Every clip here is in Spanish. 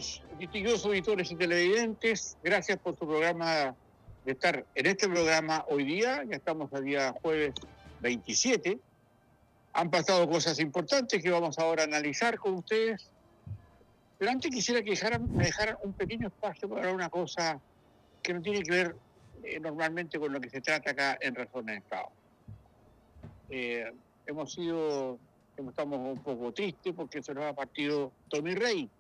Saludos, distinguidos auditores y televidentes. Gracias por su programa, de estar en este programa hoy día. Ya estamos al día jueves 27. Han pasado cosas importantes que vamos ahora a analizar con ustedes. Pero antes quisiera que me dejaran un pequeño espacio para hablar una cosa que no tiene que ver normalmente con lo que se trata acá en Razón de Estado. Estamos un poco tristes porque se nos ha partido Tommy Rey.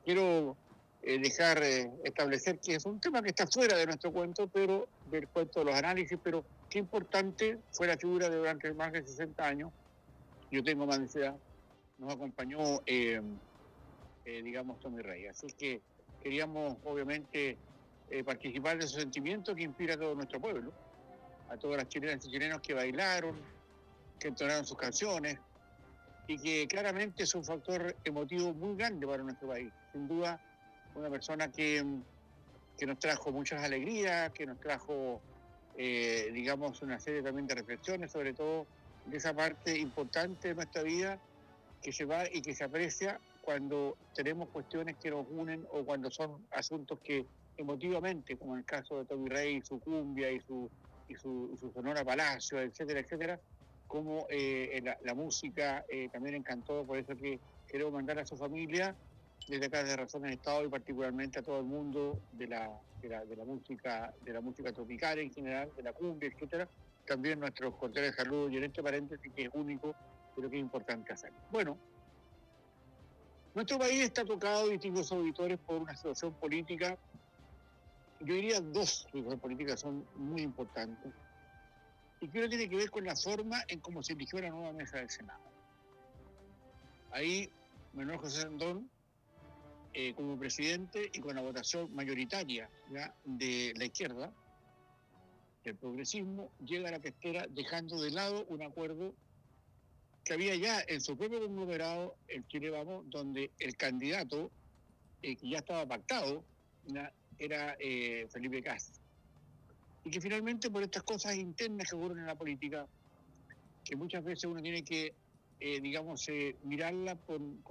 Quiero establecer que es un tema que está fuera de nuestro cuento, pero del cuento de los análisis, pero qué importante fue la figura de durante más de 60 años. Yo tengo más de edad, nos acompañó, Tommy Rey. Así que queríamos, obviamente, participar de esos sentimientos que inspira a todo nuestro pueblo, a todas las chilenas y chilenos que bailaron, que entonaron sus canciones, y que claramente es un factor emotivo muy grande para nuestro país. Sin duda, una persona que nos trajo muchas alegrías, que nos trajo, una serie también de reflexiones, sobre todo de esa parte importante de nuestra vida que se va y que se aprecia cuando tenemos cuestiones que nos unen o cuando son asuntos que emotivamente, como en el caso de Tommy Rey, su cumbia y su Sonora Palacio, etcétera, etcétera, como la música también encantó. Por eso que quiero mandar a su familia desde acá de Razón de Estado y particularmente a todo el mundo de la música tropical en general, de la cumbia, etcétera, también nuestros cordiales saludos, y en este paréntesis que es único, pero que es importante hacer. Bueno, nuestro país está tocado, distintos auditores, por una situación política. Yo diría dos situaciones políticas son muy importantes, y que uno tiene que ver con la forma en cómo se eligió la nueva mesa del Senado. Ahí Manuel José Sandón, como presidente y con la votación mayoritaria, ¿ya?, de la izquierda, del progresismo, llega a la testera dejando de lado un acuerdo que había ya en su propio conglomerado, el Chile Vamos, donde el candidato que ya estaba pactado, ¿ya?, era Felipe Kast. Y que finalmente, por estas cosas internas que ocurren en la política, que muchas veces uno tiene que mirarla con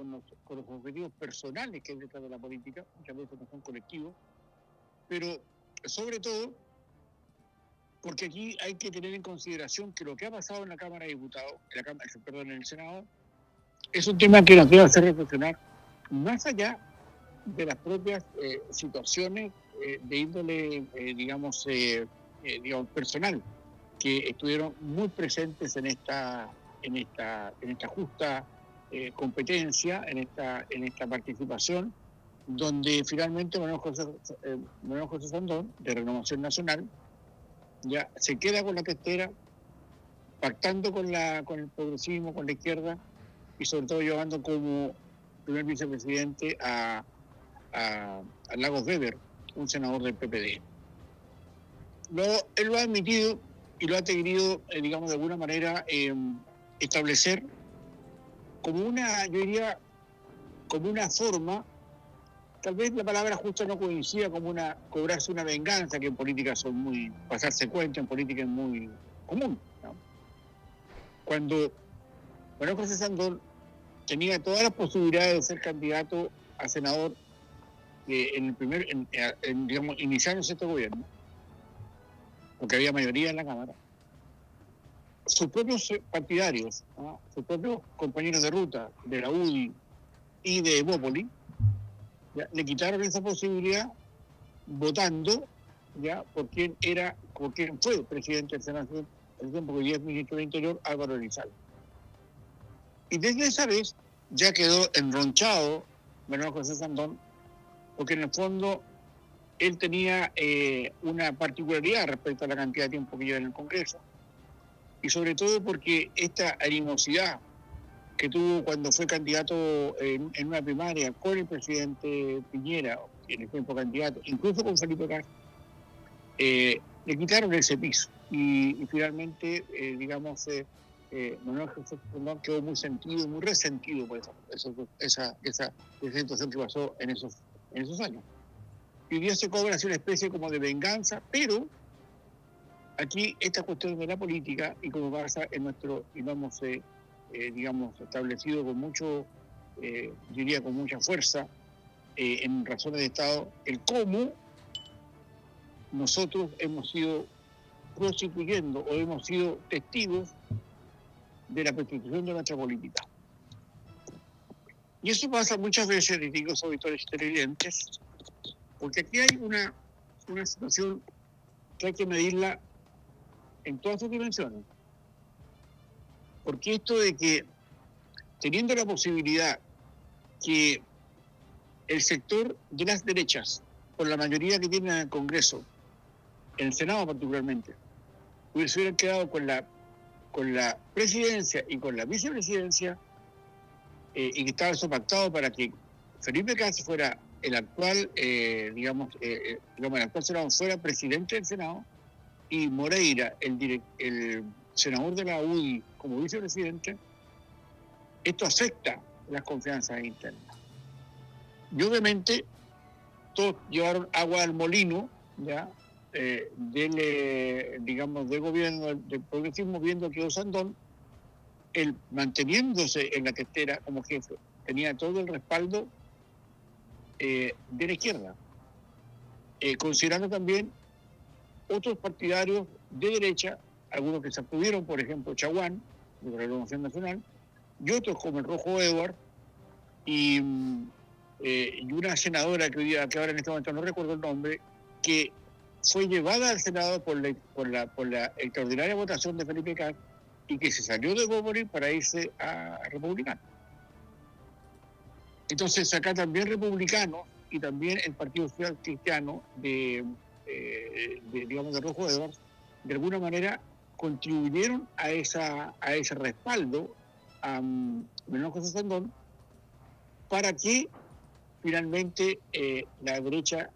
los objetivos personales que hay detrás de la política, muchas veces no son colectivos, pero sobre todo porque aquí hay que tener en consideración que lo que ha pasado en la Cámara de Diputados, en el Senado, es un tema que nos debe hacer reflexionar más allá de las propias situaciones de índole, personal, que estuvieron muy presentes en esta justa competencia, en esta participación, donde finalmente Manuel José Sandón, de Renovación Nacional, ya se queda con la testera, pactando con el progresismo, con la izquierda, y sobre todo llevando como primer vicepresidente a Lagos Weber, un senador del PPD. Él lo ha admitido y lo ha querido, de alguna manera, establecer como una forma, tal vez la palabra justa no coincida, como cobrarse una venganza, que en política pasarse cuenta en política es muy común, ¿no? Cuando Manuel José Sandón tenía todas las posibilidades de ser candidato a senador iniciándose este gobierno, porque había mayoría en la Cámara, sus propios partidarios, ¿no?, sus propios compañeros de ruta de la UDI y de Evópoli, le quitaron esa posibilidad votando, ya, por quien fue presidente del Senado el tiempo que hoy es ministro del Interior, Álvaro Elizalde. Y desde esa vez ya quedó enronchado Manuel José Sandón, porque en el fondo él tenía una particularidad respecto a la cantidad de tiempo que lleva en el Congreso, y sobre todo porque esta animosidad que tuvo cuando fue candidato en una primaria con el presidente Piñera, en el tiempo candidato, incluso con Felipe Kast, le quitaron ese piso. Y finalmente, Manuel José Sandón quedó muy sentido, muy resentido por esa situación que pasó en esos años. Y hoy día se cobra así una especie como de venganza, pero aquí esta cuestión de la política, y como pasa en nuestro, establecido con mucho, con mucha fuerza, en razones de Estado el cómo nosotros hemos ido prostituyendo o hemos sido testigos de la prostitución de nuestra política. Y eso pasa muchas veces, distintos auditores televidentes, porque aquí hay una situación que hay que medirla en todas sus dimensiones. Porque esto de que, teniendo la posibilidad que el sector de las derechas, por la mayoría que tiene en el Congreso, en el Senado particularmente, se hubieran quedado con la presidencia y con la vicepresidencia, y que estaba eso pactado para que Felipe Cas fuera el actual, el actual senador fuera presidente del Senado, y Moreira, el senador de la UDI, como vicepresidente, esto afecta las confianzas internas. Y obviamente todos llevaron agua al molino, ¿ya? Del gobierno del progresismo, viendo que Osandón, él manteniéndose en la testera como jefe, tenía todo el respaldo de la izquierda, considerando también otros partidarios de derecha, algunos que se abstuvieron, por ejemplo, Chaguán, de la Renovación Nacional, y otros como el Rojo Edward, y una senadora que ahora en este momento no recuerdo el nombre, que fue llevada al Senado por la extraordinaria votación de Felipe Cas y que se salió de Gómez para irse a Republicano. Entonces acá también Republicano y también el Partido Social Cristiano de Rojo Edwards, de alguna manera contribuyeron a ese respaldo a Manuel José Sandón para que finalmente la derecha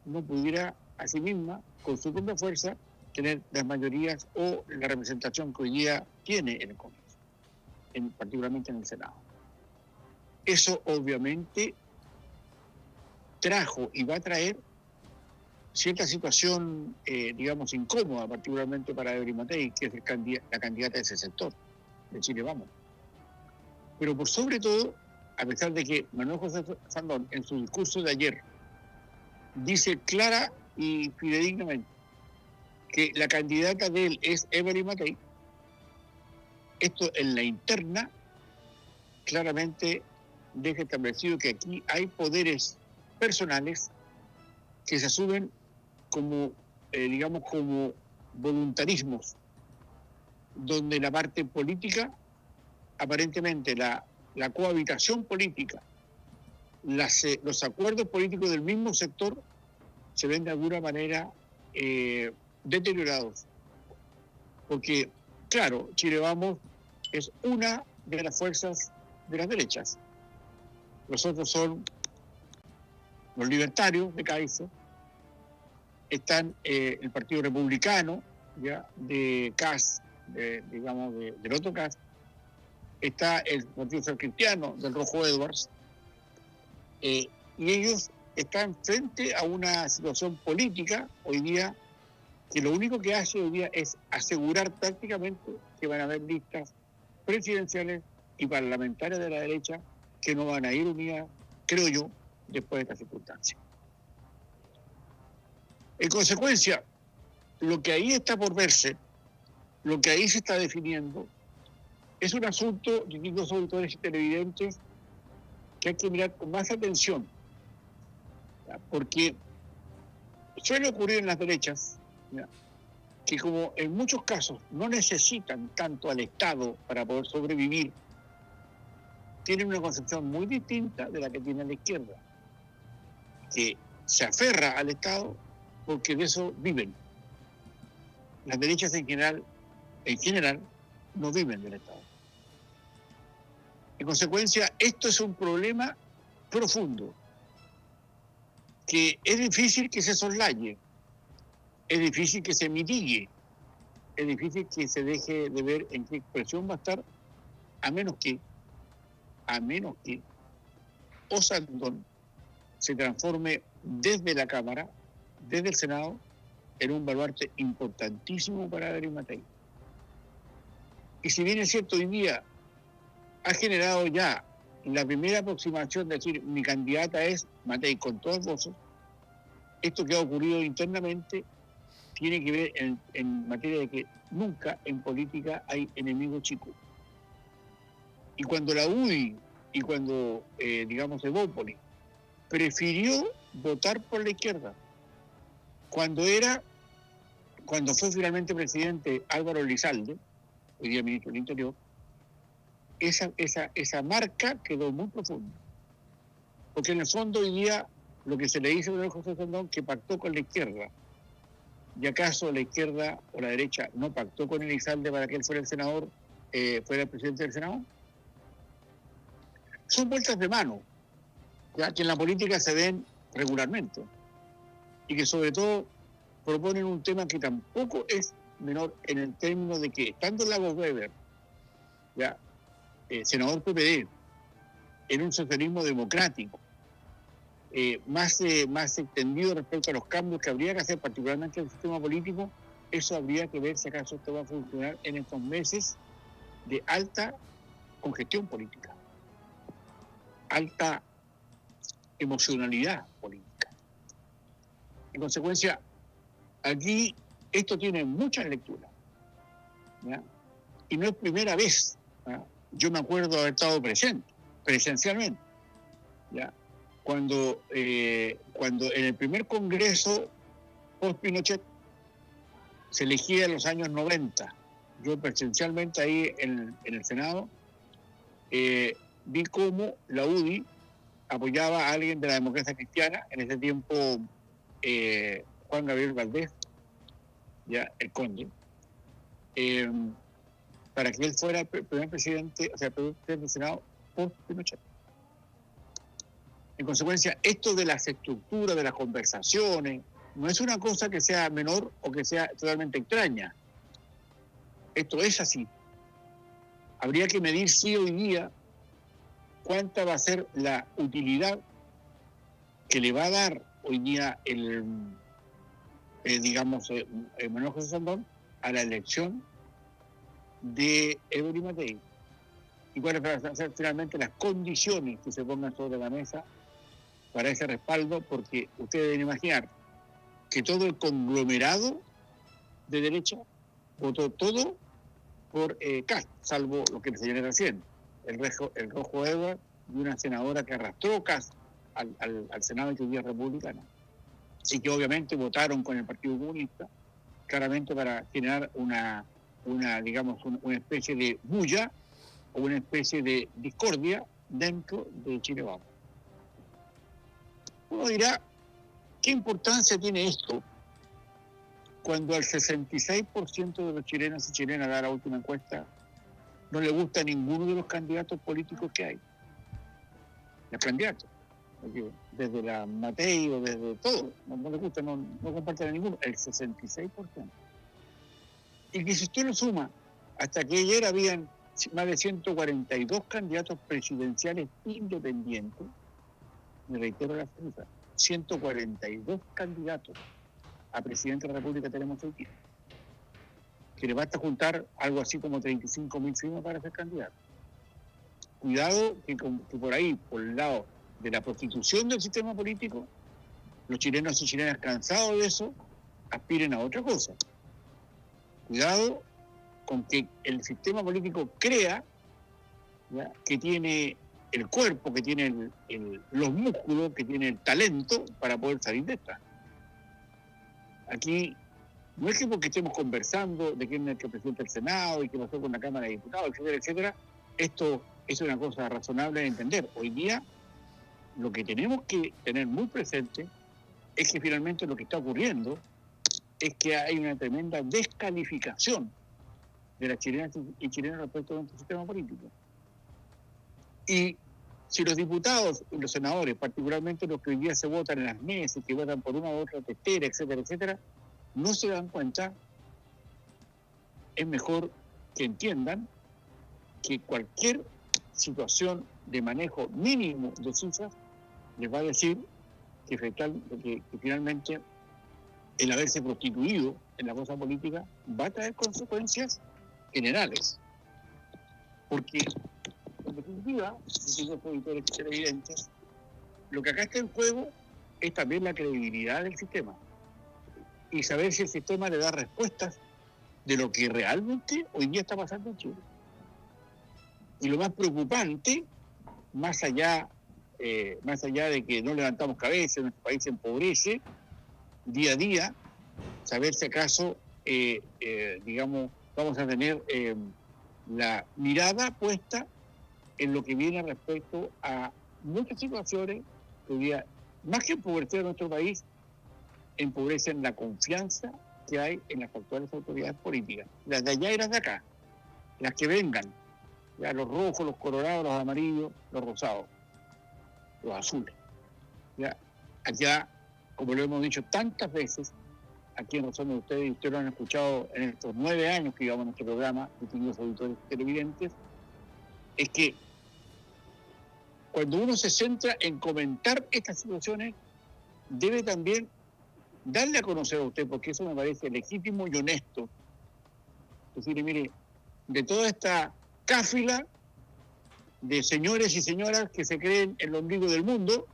no pudiera a sí misma, con su propia fuerza, tener las mayorías o la representación que hoy día tiene en el Congreso, particularmente en el Senado. Eso obviamente trajo y va a traer cierta situación, incómoda, particularmente para Evelyn Matei, que es la candidata de ese sector, de Chile Vamos. Pero por sobre todo, a pesar de que Manuel José Sandón, en su discurso de ayer, dice clara y fidedignamente que la candidata de él es Evelyn Matei, esto en la interna claramente deja establecido que aquí hay poderes personales que se asumen como, como voluntarismos, donde la parte política, aparentemente la cohabitación política, los acuerdos políticos del mismo sector se ven de alguna manera deteriorados. Porque, claro, Chile Vamos es una de las fuerzas de las derechas. Los otros son los libertarios de Kaiser, están el Partido Republicano, ¿ya? De Kass, del otro Kass, está el Partido Social Cristiano del Rojo Edwards, y ellos están frente a una situación política hoy día que lo único que hace hoy día es asegurar prácticamente que van a haber listas presidenciales y parlamentarias de la derecha que no van a ir unidas, creo yo, después de esta circunstancia. En consecuencia, lo que ahí está por verse, lo que ahí se está definiendo, es un asunto, distintos auditores y televidentes, que hay que mirar con más atención, ¿ya? Porque suele ocurrir en las derechas, ¿ya? Que como en muchos casos no necesitan tanto al Estado para poder sobrevivir, tienen una concepción muy distinta de la que tiene la izquierda, que se aferra al Estado porque de eso viven. Las derechas en general, no viven del Estado. En consecuencia, esto es un problema profundo, que es difícil que se soslaye, es difícil que se mitigue, es difícil que se deje de ver en qué expresión va a estar, a menos que Osandón se transforme desde la Cámara, desde el Senado, en un baluarte importantísimo para Evelyn Matei. Y si bien es cierto, hoy día ha generado ya la primera aproximación de decir mi candidata es Matei con todas voces, esto que ha ocurrido internamente tiene que ver en materia de que nunca en política hay enemigo chico. Y cuando la UDI y cuando, digamos, Evópolis prefirió votar por la izquierda, cuando fue finalmente presidente Álvaro Elizalde, hoy día ministro del Interior, esa marca quedó muy profunda. Porque en el fondo hoy día lo que se le dice a José Sandón que pactó con la izquierda, ¿y acaso la izquierda o la derecha no pactó con Elizalde para que él fuera el senador, fuera el presidente del Senado? Son vueltas de mano, ya que en la política se ven regularmente y que sobre todo proponen un tema que tampoco es menor en el término de que estando Lagos Weber, ya, senador PPD, en un socialismo democrático, más extendido respecto a los cambios que habría que hacer, particularmente en el sistema político, eso habría que ver si acaso esto va a funcionar en estos meses de alta congestión política, alta emocionalidad política. En consecuencia, aquí esto tiene muchas lecturas, ¿ya? Y no es primera vez, ¿ya? Yo me acuerdo haber estado presencialmente, ¿ya? Cuando en el primer congreso post-Pinochet se elegía en los años 90, yo presencialmente ahí en el Senado, vi cómo la UDI apoyaba a alguien de la democracia cristiana, en ese tiempo Juan Gabriel Valdés, ya el conde, para que él fuera el primer presidente, o sea, el primer presidente del Senado post-Pinochet. En consecuencia, esto de las estructuras, de las conversaciones, no es una cosa que sea menor o que sea totalmente extraña. Esto es así. Habría que medir sí hoy día cuánta va a ser la utilidad que le va a dar hoy día Manuel José Sandón a la elección de Evelyn Matei. Y cuáles van a ser finalmente las condiciones que se pongan sobre la mesa para ese respaldo, porque ustedes deben imaginar que todo el conglomerado de derecha votó todo por Kast, salvo lo que les señalé recién, el rojo Edward y una senadora que arrastró Kast al Senado de Día Republicana, y que obviamente votaron con el Partido Comunista, claramente para generar una especie de bulla o una especie de discordia dentro de Chile Vamos. Uno dirá, ¿qué importancia tiene esto cuando al 66% de los chilenos y chilenas, da la última encuesta, no le gusta a ninguno de los candidatos políticos que hay? Los candidatos, desde la Matei o desde todo, no le gusta, no comparten a ninguno, el 66%. Y que si usted lo suma, hasta que ayer habían más de 142 candidatos presidenciales independientes, me reitero la cifra, 142 candidatos a presidente de la República tenemos hoy día, que le basta juntar algo así como 35.000 firmas para ser candidato. Cuidado que por ahí, por el lado de la prostitución del sistema político, los chilenos y chilenas cansados de eso, aspiren a otra cosa. Cuidado con que el sistema político crea, ¿ya?, que tiene el cuerpo, que tiene los músculos, que tiene el talento para poder salir de esta. Aquí no es que porque estemos conversando de quién es el presidente del Senado y qué pasó con la Cámara de Diputados, etcétera, etcétera, esto es una cosa razonable de entender. Hoy día lo que tenemos que tener muy presente es que finalmente lo que está ocurriendo es que hay una tremenda descalificación de las chilenas y chilenos respecto a nuestro sistema político. Y si los diputados y los senadores, particularmente los que hoy día se votan en las mesas, que votan por una u otra testera, etcétera, etcétera, no se dan cuenta, es mejor que entiendan que cualquier situación de manejo mínimo de cifras les va a decir que finalmente el haberse prostituido en la cosa política va a traer consecuencias generales. Porque En definitiva, distintos auditores televidentes, lo que acá está en juego es también la credibilidad del sistema y saber si el sistema le da respuestas de lo que realmente hoy día está pasando en Chile. Y lo más preocupante, más allá de que no levantamos cabeza, nuestro país se empobrece día a día, saber si acaso, digamos, vamos a tener la mirada puesta en lo que viene respecto a muchas situaciones que hoy día, más que empobrecer a nuestro país, empobrecen la confianza que hay en las actuales autoridades políticas, las de allá y las de acá, las que vengan, ya los rojos, los colorados, los amarillos, los rosados, los azules. Ya, allá, como lo hemos dicho tantas veces, aquí en Razón de Ustedes, y ustedes lo han escuchado en estos 9 años que llevamos nuestro programa, distinguidos auditores televidentes, es que cuando uno se centra en comentar estas situaciones, debe también darle a conocer a usted, porque eso me parece legítimo y honesto. Decirle, mire, de toda esta cáfila de señores y señoras que se creen el ombligo del mundo,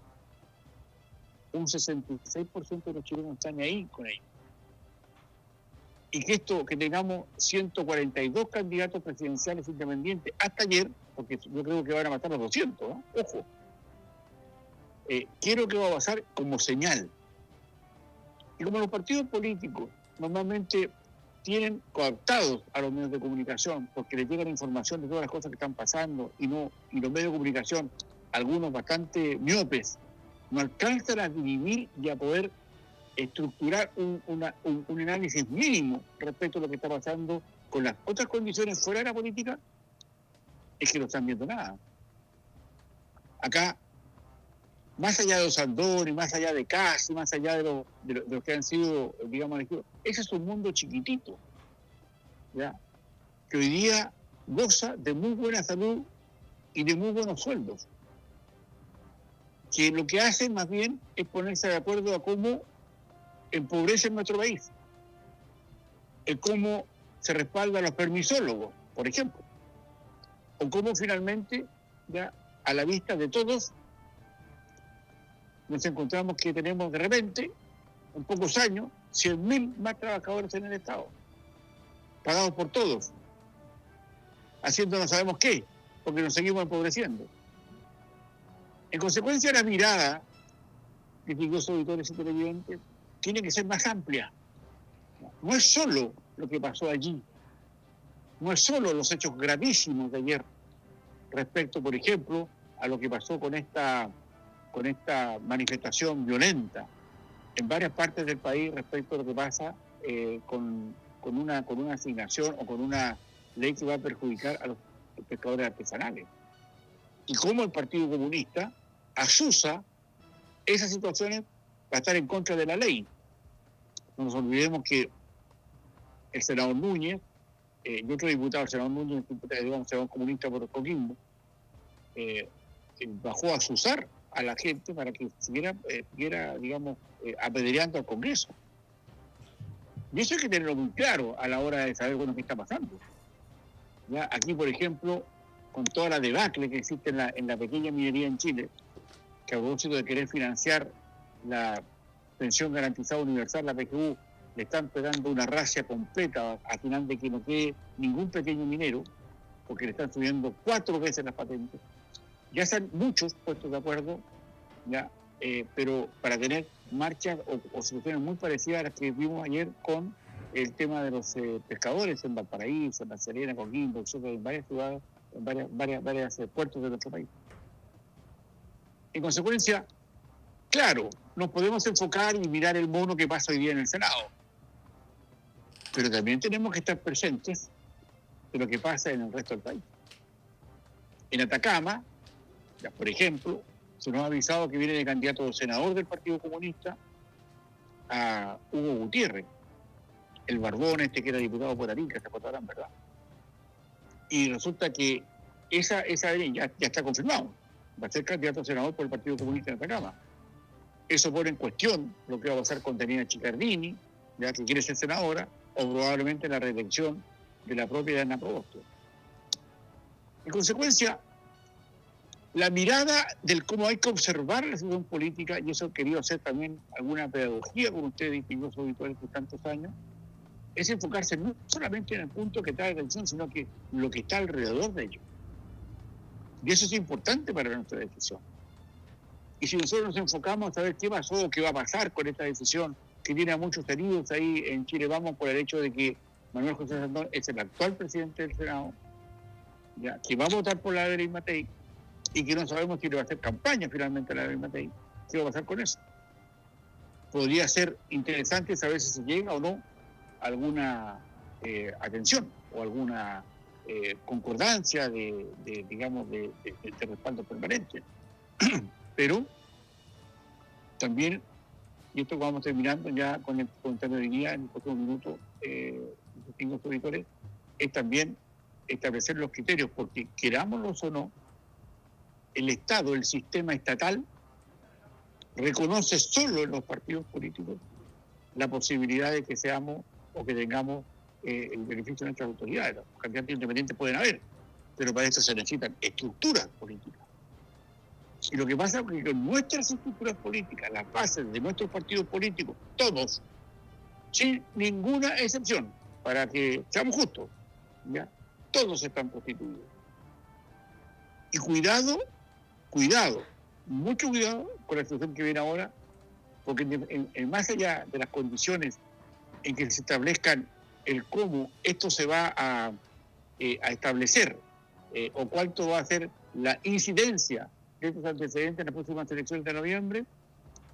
un 66% de los chilenos están ahí con ellos. Y que tengamos 142 candidatos presidenciales independientes hasta ayer, porque yo creo que van a matar los 200, ¿no? Ojo. Quiero que va a pasar como señal. Y como los partidos políticos normalmente tienen cooptados a los medios de comunicación porque les llega la información de todas las cosas que están pasando y los medios de comunicación, algunos bastante miopes, no alcanzan a dividir y a poder estructurar un análisis mínimo respecto a lo que está pasando con las otras condiciones fuera de la política, es que no están viendo nada. Acá, más allá de los Andoni, más allá de Casi, más allá de los que han sido, digamos, elegidos, ese es un mundo chiquitito, ¿ya? Que hoy día goza de muy buena salud y de muy buenos sueldos, que lo que hacen más bien es ponerse de acuerdo a cómo empobrece nuestro país, el cómo se respalda a los permisólogos, por ejemplo, o cómo finalmente, ya a la vista de todos, nos encontramos que tenemos de repente, en pocos años, 100.000 más trabajadores en el Estado, pagados por todos, haciendo no sabemos qué, porque nos seguimos empobreciendo. En consecuencia, la mirada, distinguidos auditores y televidentes, tiene que ser más amplia. No es solo lo que pasó allí, no es solo los hechos gravísimos de ayer, respecto, por ejemplo, a lo que pasó con esta manifestación violenta en varias partes del país respecto a lo que pasa con una asignación o con una ley que va a perjudicar a los pescadores artesanales. Y cómo el Partido Comunista asusa esas situaciones para estar en contra de la ley. No nos olvidemos que el senador Núñez, y otro diputado, el senador Núñez, digamos, senador comunista por Coquimbo, bajó a asusar a la gente para que siguiera digamos, apedreando al Congreso. Y eso hay que tenerlo muy claro a la hora de saber, bueno, qué está pasando. ¿Ya? Aquí, por ejemplo, con toda la debacle que existe en la pequeña minería en Chile, que a propósito de querer financiar la pensión garantizada universal, la PGU, le están pegando una racia completa al final de que no quede ningún pequeño minero, porque le están subiendo 4 veces las patentes. Ya están muchos puestos de acuerdo, ya, pero para tener marchas o soluciones muy parecidas a las que vimos ayer con el tema de los pescadores en Valparaíso, en La Serena, Coquimbo, en varias ciudades, en varios puertos de nuestro país. En consecuencia, claro, nos podemos enfocar y mirar el mono que pasa hoy día en el Senado, pero también tenemos que estar presentes de lo que pasa en el resto del país. En Atacama, ya, por ejemplo, se nos ha avisado que viene de candidato senador del Partido Comunista a Hugo Gutiérrez, el barbón que era diputado por Arica, se acordarán, ¿verdad? Y resulta que esa ya está confirmado, va a ser candidato a senador por el Partido Comunista en Atacama. Eso pone en cuestión lo que va a pasar con Daniela Chicardini, ya que quiere ser senadora, o probablemente la reelección de la propia Diana Proboste. En consecuencia, la mirada del cómo hay que observar la situación política, y eso he querido hacer también alguna pedagogía con ustedes, distinguidos auditores por tantos años, es enfocarse no solamente en el punto que trae atención, sino que lo que está alrededor de ello. Y eso es importante para nuestra decisión. Y si nosotros nos enfocamos a saber qué pasó, qué va a pasar con esta decisión, que tiene a muchos heridos ahí en Chile Vamos por el hecho de que Manuel José Sandón es el actual presidente del Senado, ya, que va a votar por la Ley Matei, y que no sabemos si le va a hacer campaña finalmente a la Ley Matei, ¿qué va a pasar con eso? Podría ser interesante saber si se llega o no a alguna atención o alguna concordancia de respaldo permanente. Pero también, y esto vamos terminando ya con el comentario de día en el próximo minuto, distintos auditores, es también establecer los criterios, porque querámoslos o no, el Estado, el sistema estatal, reconoce solo en los partidos políticos la posibilidad de que seamos o que tengamos el beneficio de nuestras autoridades. Los candidatos independientes pueden haber, pero para eso se necesitan estructuras políticas. Y lo que pasa es que con nuestras estructuras políticas, las bases de nuestros partidos políticos, todos, sin ninguna excepción, para que seamos justos, ¿ya? Todos están constituidos. Y cuidado, mucho cuidado con la situación que viene ahora, porque más allá de las condiciones en que se establezcan el cómo esto se va a establecer o cuánto va a ser la incidencia de estos antecedentes en las próximas elecciones de noviembre,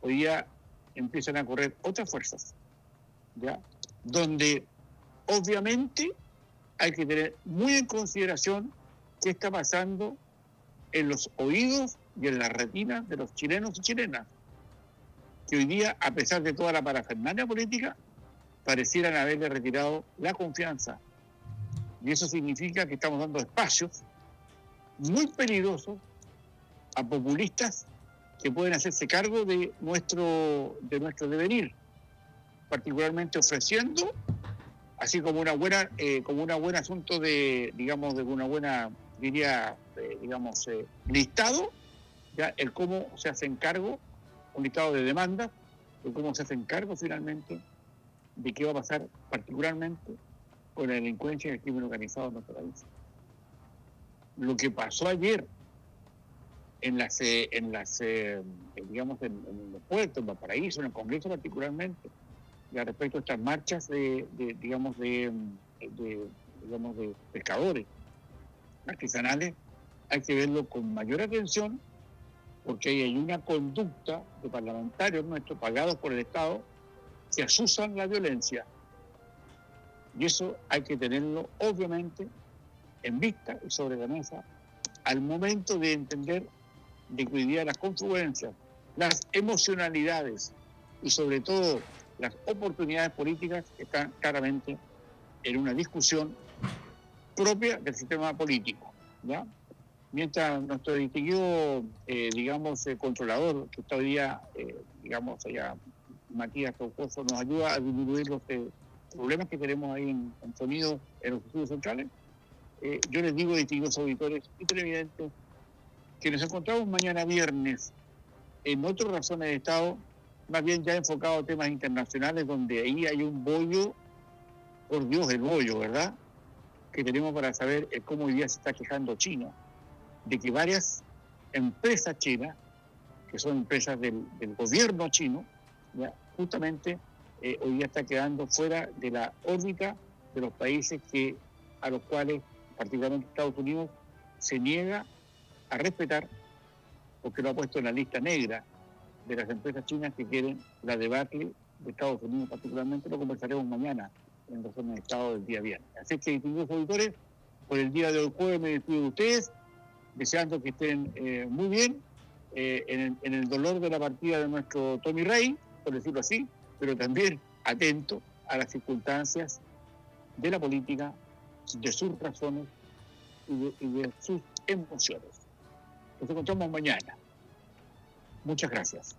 hoy día empiezan a correr otras fuerzas, ¿ya? Donde obviamente hay que tener muy en consideración qué está pasando en los oídos y en las retinas de los chilenos y chilenas, que hoy día, a pesar de toda la parafernalia política, parecieran haberle retirado la confianza. Y eso significa que estamos dando espacios muy peligrosos a populistas que pueden hacerse cargo de nuestro devenir, particularmente ofreciendo, así como una buena asunto de, digamos, de una buena, diría, listado, ya el cómo se hacen cargo, un listado de demandas, de cómo se hacen cargo finalmente de qué va a pasar particularmente con la delincuencia y el crimen organizado en nuestro país. Lo que pasó ayer en los puertos, en Valparaíso, en el Congreso particularmente, ya respecto a estas marchas de pescadores artesanales, hay que verlo con mayor atención, porque ahí hay una conducta de parlamentarios nuestros pagados por el Estado que asusan la violencia. Y eso hay que tenerlo, obviamente, en vista y sobre la mesa al momento de entender de que hoy día las confluencias, las emocionalidades y sobre todo las oportunidades políticas están claramente en una discusión propia del sistema político, ¿ya? Mientras nuestro distinguido, controlador, que está hoy día, allá, Matías Taucoso, nos ayuda a disminuir los problemas que tenemos ahí en sonido en los estudios centrales, yo les digo, distinguidos auditores y televidentes, que nos encontramos mañana viernes en otras razones de Estado, más bien ya enfocado a temas internacionales, donde ahí hay un bollo, por Dios, el bollo, ¿verdad?, que tenemos para saber cómo hoy día se está quejando China, de que varias empresas chinas, que son empresas del gobierno chino, ya, justamente hoy día está quedando fuera de la órbita de los países a los cuales, particularmente Estados Unidos, se niega a respetar, porque lo ha puesto en la lista negra de las empresas chinas que quieren la debacle de Estados Unidos particularmente. Lo conversaremos mañana en Razones de Estado del día viernes. Así que, distinguidos auditores, por el día de hoy jueves me despido de ustedes, deseando que estén muy bien en el dolor de la partida de nuestro Tommy Rey, por decirlo así, pero también atento a las circunstancias de la política, de sus razones y de sus emociones. Nos encontramos mañana. Muchas gracias.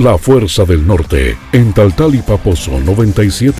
La Fuerza del Norte, en Taltal y Paposo 97.